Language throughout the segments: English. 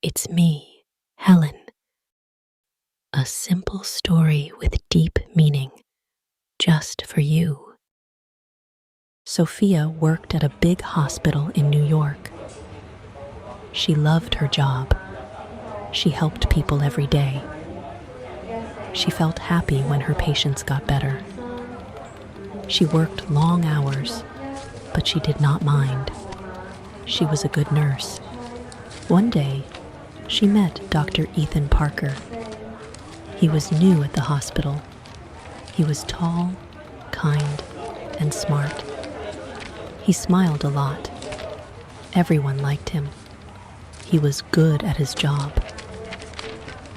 It's me, Helen. A simple story with deep meaning, just for you. Sophia worked at a big hospital in New York. She loved her job. She helped people every day. She felt happy when her patients got better. She worked long hours, but she did not mind. She was a good nurse. One day, she met Dr. Ethan Parker. He was new at the hospital. He was tall, kind, and smart. He smiled a lot. Everyone liked him. He was good at his job.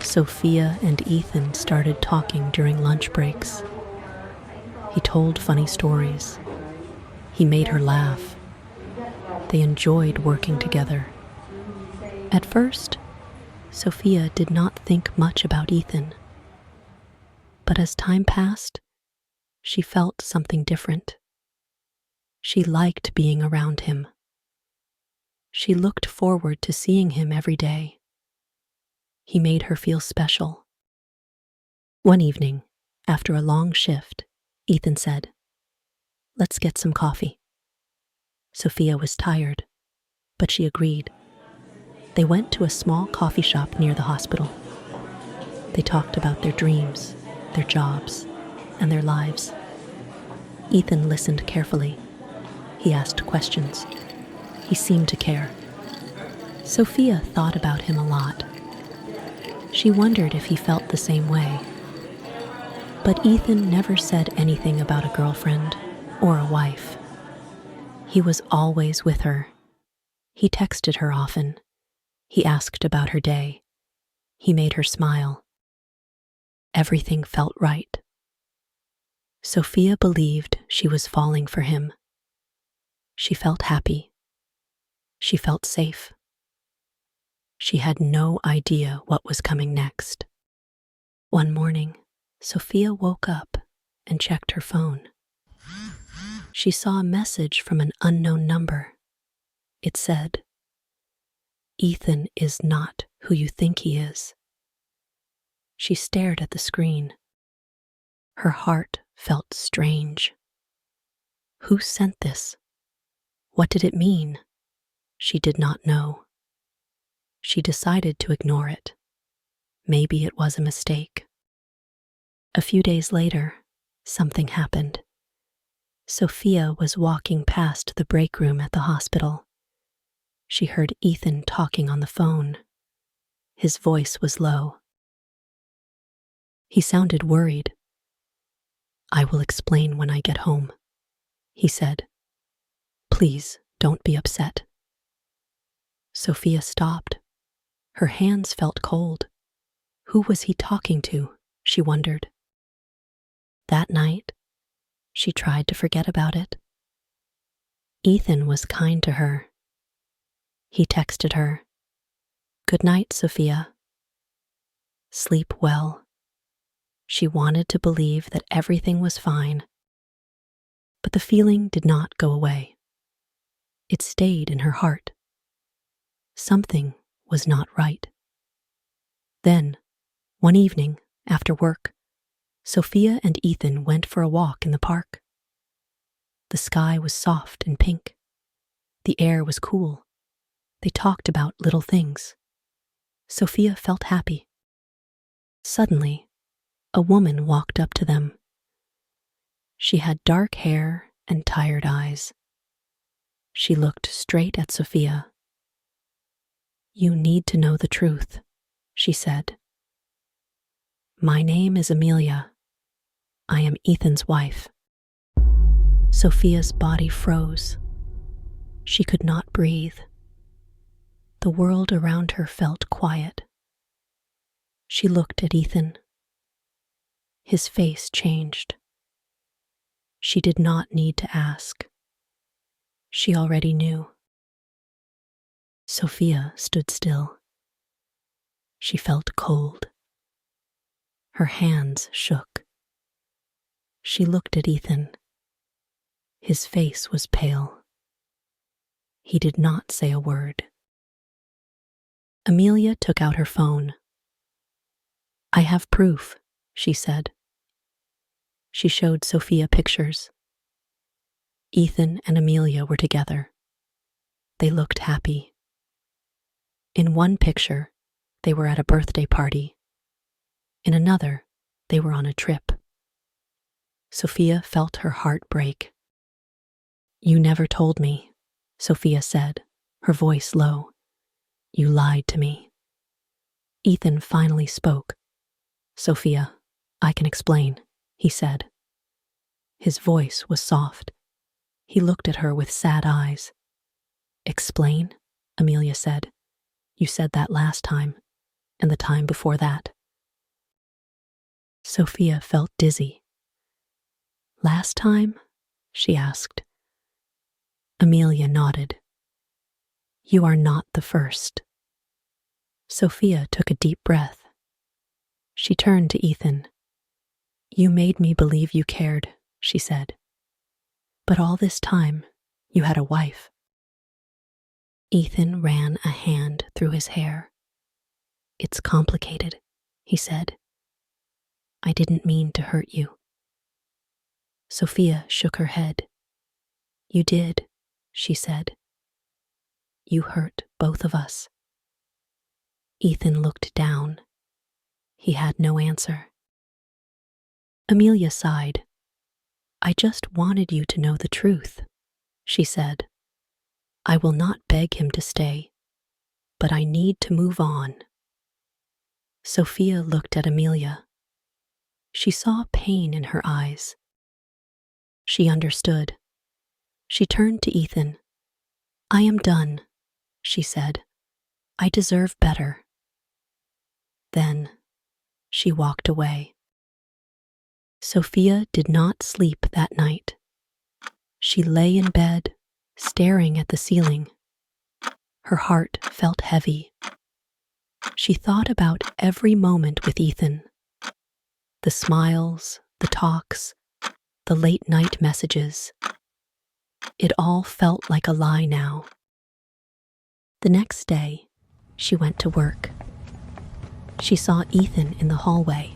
Sophia and Ethan started talking during lunch breaks. He told funny stories. He made her laugh. They enjoyed working together. At first, Sophia did not think much about Ethan. But as time passed, she felt something different. She liked being around him. She looked forward to seeing him every day. He made her feel special. One evening, after a long shift, Ethan said, "Let's get some coffee." Sophia was tired, but she agreed. They went to a small coffee shop near the hospital. They talked about their dreams, their jobs, and their lives. Ethan listened carefully. He asked questions. He seemed to care. Sophia thought about him a lot. She wondered if he felt the same way. But Ethan never said anything about a girlfriend or a wife. He was always with her. He texted her often. He asked about her day. He made her smile. Everything felt right. Sophia believed she was falling for him. She felt happy. She felt safe. She had no idea what was coming next. One morning, Sophia woke up and checked her phone. She saw a message from an unknown number. It said, "Ethan is not who you think he is." She stared at the screen. Her heart felt strange. Who sent this? What did it mean? She did not know. She decided to ignore it. Maybe it was a mistake. A few days later, something happened. Sophia was walking past the break room at the hospital. She heard Ethan talking on the phone. His voice was low. He sounded worried. "I will explain when I get home," he said. "Please don't be upset." Sophia stopped. Her hands felt cold. Who was he talking to? She wondered. That night, she tried to forget about it. Ethan was kind to her. He texted her, "Good night, Sophia. Sleep well." She wanted to believe that everything was fine, but the feeling did not go away. It stayed in her heart. Something was not right. Then, one evening, after work, Sophia and Ethan went for a walk in the park. The sky was soft and pink. The air was cool. They talked about little things. Sophia felt happy. Suddenly, a woman walked up to them. She had dark hair and tired eyes. She looked straight at Sophia. "You need to know the truth," she said. "My name is Amelia. I am Ethan's wife." Sophia's body froze. She could not breathe. The world around her felt quiet. She looked at Ethan. His face changed. She did not need to ask. She already knew. Sophia stood still. She felt cold. Her hands shook. She looked at Ethan. His face was pale. He did not say a word. Amelia took out her phone. "I have proof," she said. She showed Sophia pictures. Ethan and Amelia were together. They looked happy. In one picture, they were at a birthday party. In another, they were on a trip. Sophia felt her heart break. "You never told me," Sophia said, her voice low. "You lied to me." Ethan finally spoke. "Sophia, I can explain," he said. His voice was soft. He looked at her with sad eyes. "Explain?" Amelia said. "You said that last time, and the time before that." Sophia felt dizzy. "Last time?" she asked. Amelia nodded. "You are not the first." Sophia took a deep breath. She turned to Ethan. "You made me believe you cared," she said. "But all this time, you had a wife." Ethan ran a hand through his hair. "It's complicated," he said. "I didn't mean to hurt you." Sophia shook her head. "You did," she said. "You hurt both of us." Ethan looked down. He had no answer. Amelia sighed. "I just wanted you to know the truth," she said. "I will not beg him to stay, but I need to move on." Sophia looked at Amelia. She saw pain in her eyes. She understood. She turned to Ethan. "I am done," she said. "I deserve better." Then she walked away. Sophia did not sleep that night. She lay in bed, staring at the ceiling. Her heart felt heavy. She thought about every moment with Ethan. The smiles, the talks, the late-night messages. It all felt like a lie now. The next day, she went to work. She saw Ethan in the hallway.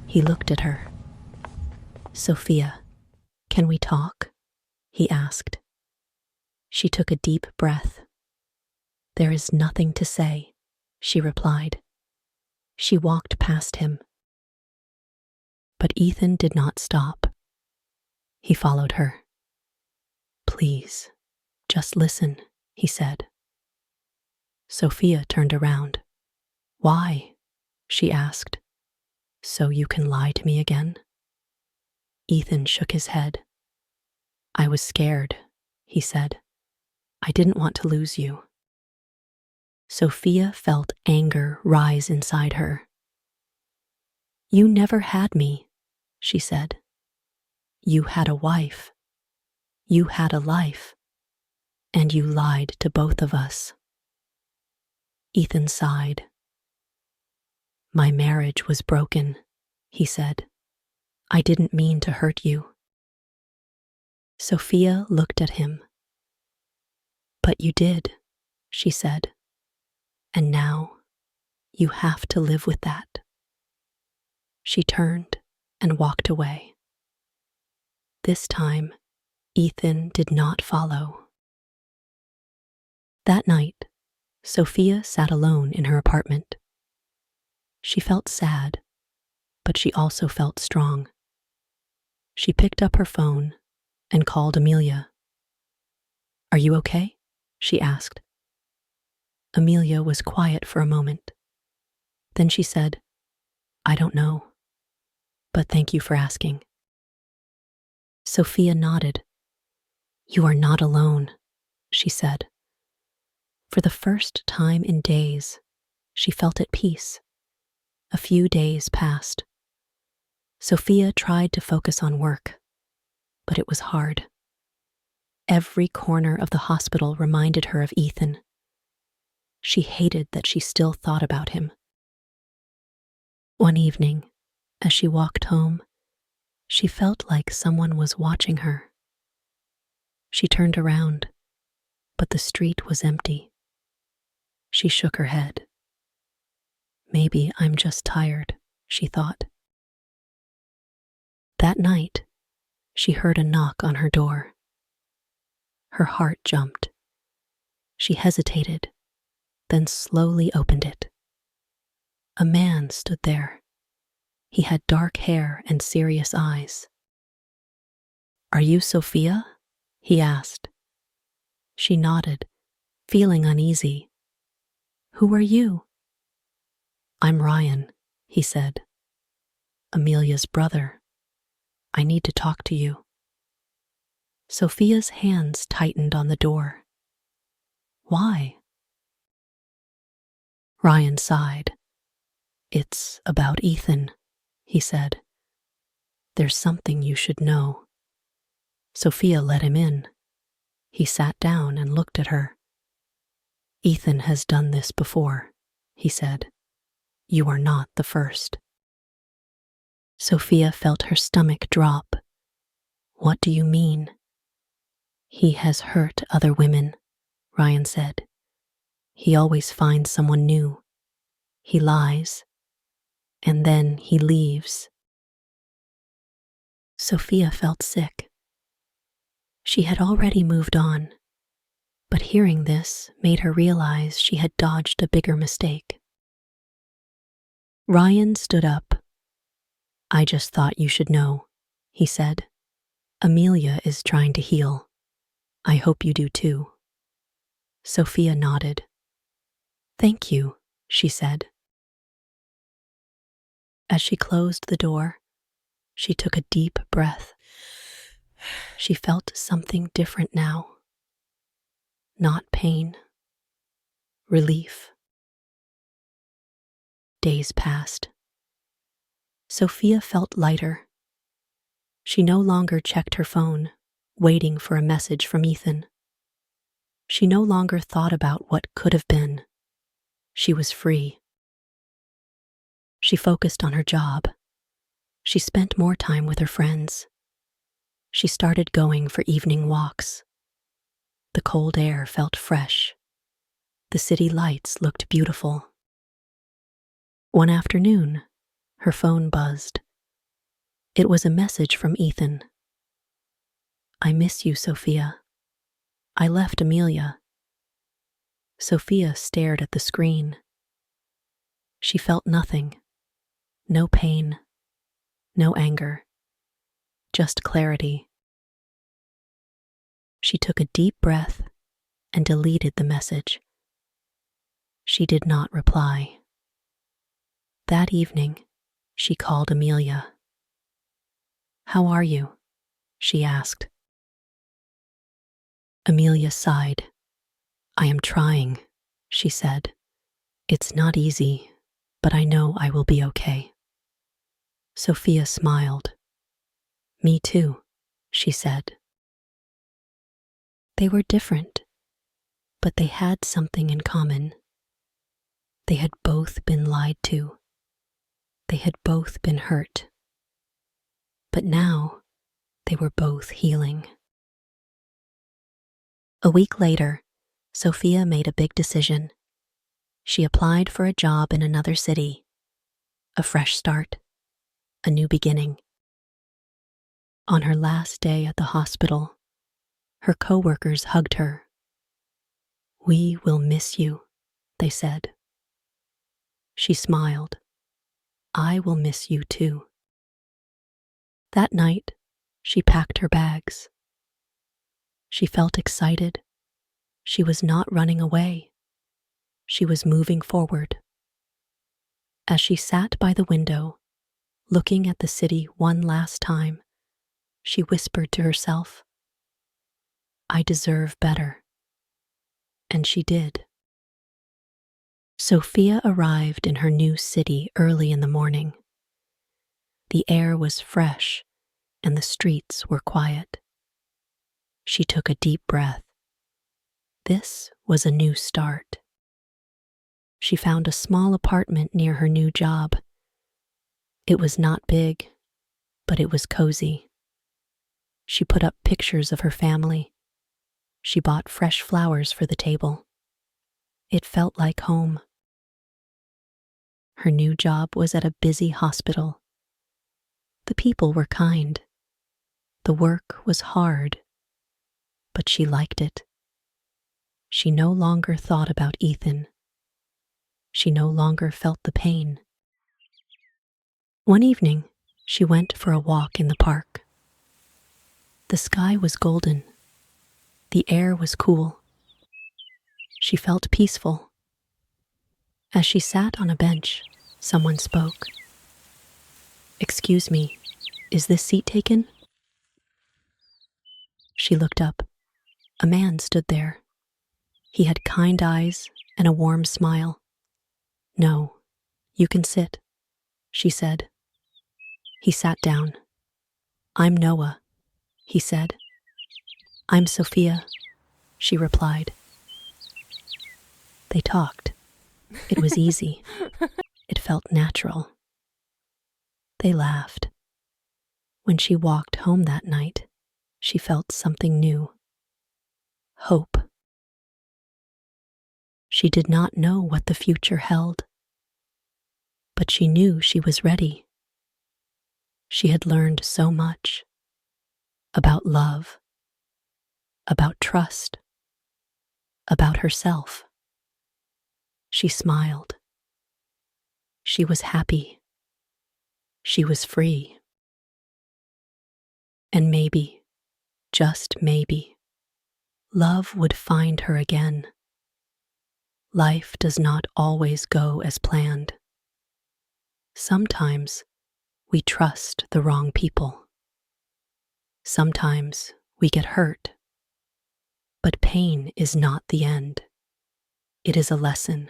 He looked at her. "Sophia, can we talk?" he asked. She took a deep breath. "There is nothing to say," she replied. She walked past him. But Ethan did not stop. He followed her. "Please, just listen," he said. Sophia turned around. "Why?" she asked. "So you can lie to me again?" Ethan shook his head. "I was scared," he said. "I didn't want to lose you." Sophia felt anger rise inside her. "You never had me," she said. "You had a wife. You had a life. And you lied to both of us." Ethan sighed. "My marriage was broken," he said. "I didn't mean to hurt you." Sophia looked at him. "But you did," she said. "And now you have to live with that." She turned and walked away. This time, Ethan did not follow. That night, Sophia sat alone in her apartment. She felt sad, but she also felt strong. She picked up her phone and called Amelia. "Are you okay?" she asked. Amelia was quiet for a moment. Then she said, "I don't know, but thank you for asking." Sophia nodded. "You are not alone," she said. For the first time in days, she felt at peace. A few days passed. Sophia tried to focus on work, but it was hard. Every corner of the hospital reminded her of Ethan. She hated that she still thought about him. One evening, as she walked home, she felt like someone was watching her. She turned around, but the street was empty. She shook her head. Maybe I'm just tired, she thought. That night, she heard a knock on her door. Her heart jumped. She hesitated, then slowly opened it. A man stood there. He had dark hair and serious eyes. "Are you Sophia?" he asked. She nodded, feeling uneasy. "Who are you?" "I'm Ryan," he said. "Amelia's brother. I need to talk to you." Sophia's hands tightened on the door. "Why?" Ryan sighed. "It's about Ethan," he said. "There's something you should know." Sophia let him in. He sat down and looked at her. "Ethan has done this before," he said. "You are not the first." Sophia felt her stomach drop. "What do you mean?" "He has hurt other women," Ryan said. "He always finds someone new. He lies, and then he leaves." Sophia felt sick. She had already moved on, but hearing this made her realize she had dodged a bigger mistake. Ryan stood up. "I just thought you should know," he said. "Amelia is trying to heal. I hope you do too." Sophia nodded. "Thank you," she said. As she closed the door, she took a deep breath. She felt something different now. Not pain. Relief. Days passed. Sophia felt lighter. She no longer checked her phone, waiting for a message from Ethan. She no longer thought about what could have been. She was free. She focused on her job. She spent more time with her friends. She started going for evening walks. The cold air felt fresh. The city lights looked beautiful. One afternoon, her phone buzzed. It was a message from Ethan. "I miss you, Sophia. I left Amelia." Sophia stared at the screen. She felt nothing. No pain. No anger. Just clarity. She took a deep breath and deleted the message. She did not reply. That evening, she called Amelia. "How are you?" she asked. Amelia sighed. "I am trying," she said. "It's not easy, but I know I will be okay." Sophia smiled. "Me too," she said. They were different, but they had something in common. They had both been lied to. They had both been hurt. But now, they were both healing. A week later, Sophia made a big decision. She applied for a job in another city. A fresh start. A new beginning. On her last day at the hospital, her coworkers hugged her. "We will miss you," they said. She smiled. "I will miss you too." That night, she packed her bags. She felt excited. She was not running away. She was moving forward. As she sat by the window, looking at the city one last time, she whispered to herself, "I deserve better." And she did. Sophia arrived in her new city early in the morning. The air was fresh and the streets were quiet. She took a deep breath. This was a new start. She found a small apartment near her new job. It was not big, but it was cozy. She put up pictures of her family. She bought fresh flowers for the table. It felt like home. Her new job was at a busy hospital. The people were kind. The work was hard, but she liked it. She no longer thought about Ethan. She no longer felt the pain. One evening, she went for a walk in the park. The sky was golden. The air was cool. She felt peaceful. As she sat on a bench, someone spoke. "Excuse me, is this seat taken?" She looked up. A man stood there. He had kind eyes and a warm smile. "No, you can sit," she said. He sat down. "I'm Noah," he said. "I'm Sophia," she replied. They talked. It was easy. It felt natural. They laughed. When she walked home that night, she felt something new. Hope. She did not know what the future held, but she knew she was ready. She had learned so much about love, about trust, about herself. She smiled. She was happy. She was free. And maybe, just maybe, love would find her again. Life does not always go as planned. Sometimes we trust the wrong people. Sometimes we get hurt. But pain is not the end. It is a lesson.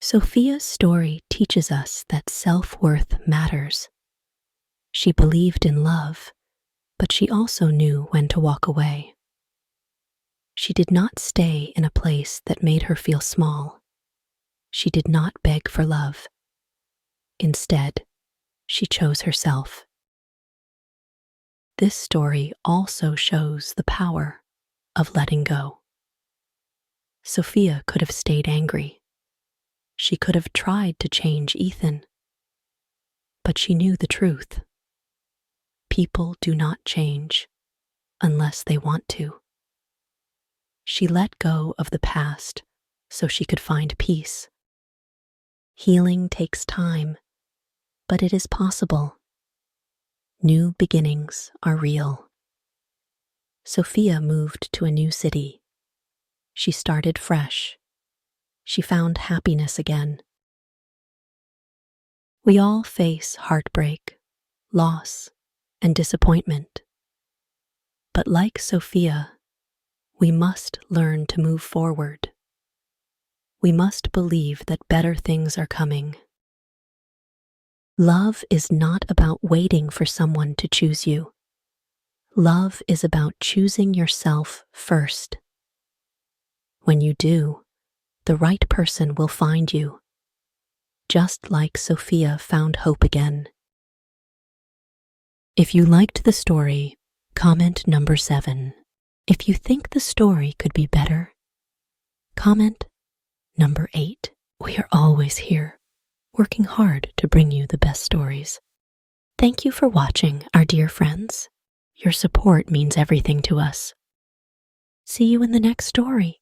Sophia's story teaches us that self-worth matters. She believed in love, but she also knew when to walk away. She did not stay in a place that made her feel small. She did not beg for love. Instead, she chose herself. This story also shows the power of letting go. Sophia could have stayed angry. She could have tried to change Ethan. But she knew the truth. People do not change unless they want to. She let go of the past so she could find peace. Healing takes time, but it is possible. New beginnings are real. Sophia moved to a new city. She started fresh. She found happiness again. We all face heartbreak, loss, and disappointment. But like Sophia, we must learn to move forward. We must believe that better things are coming. Love is not about waiting for someone to choose you. Love is about choosing yourself first. When you do, the right person will find you, just like Sophia found hope again. If you liked the story, comment number 7. If you think the story could be better, comment number 8. We are always here, working hard to bring you the best stories. Thank you for watching, our dear friends. Your support means everything to us. See you in the next story.